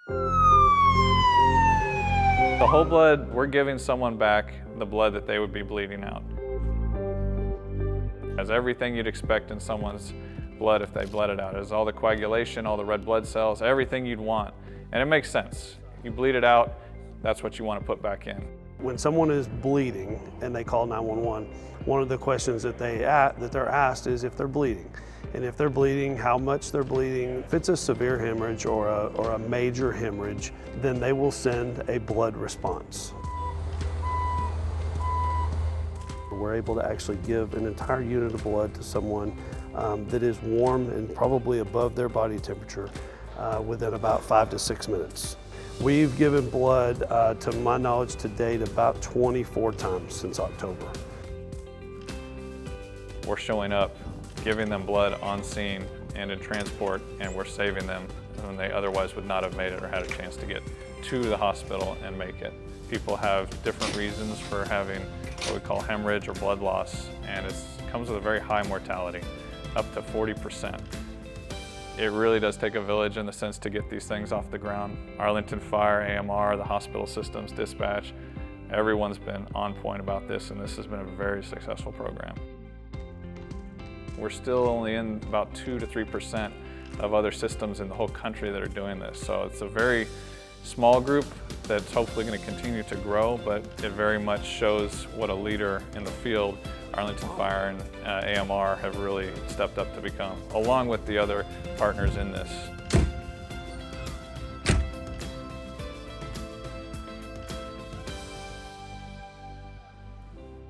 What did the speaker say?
The whole blood, we're giving someone back the blood that they would be bleeding out. It has everything you'd expect in someone's blood if they bled it out. It has all the coagulation, all the red blood cells, everything you'd want. And it makes sense. You bleed it out, that's what you want to put back in. When someone is bleeding and they call 911, one of the questions that they're asked is if they're bleeding. And if they're bleeding, how much they're bleeding. If it's a severe hemorrhage or a major hemorrhage, then they will send a blood response. We're able to actually give an entire unit of blood to someone that is warm and probably above their body temperature within about 5 to 6 minutes. We've given blood, to my knowledge to date, about 24 times since October. We're showing up, giving them blood on scene and in transport, and we're saving them when they otherwise would not have made it or had a chance to get to the hospital and make it. People have different reasons for having what we call hemorrhage or blood loss, and it comes with a very high mortality, up to 40%. It really does take a village in the sense to get these things off the ground. Arlington Fire, AMR, the hospital systems, dispatch, everyone's been on point about this, and this has been a very successful program. We're still only in about 2 to 3% of other systems in the whole country that are doing this. So it's a very small group that's hopefully going to continue to grow, but it very much shows what a leader in the field Arlington Fire and AMR have really stepped up to become, along with the other partners in this.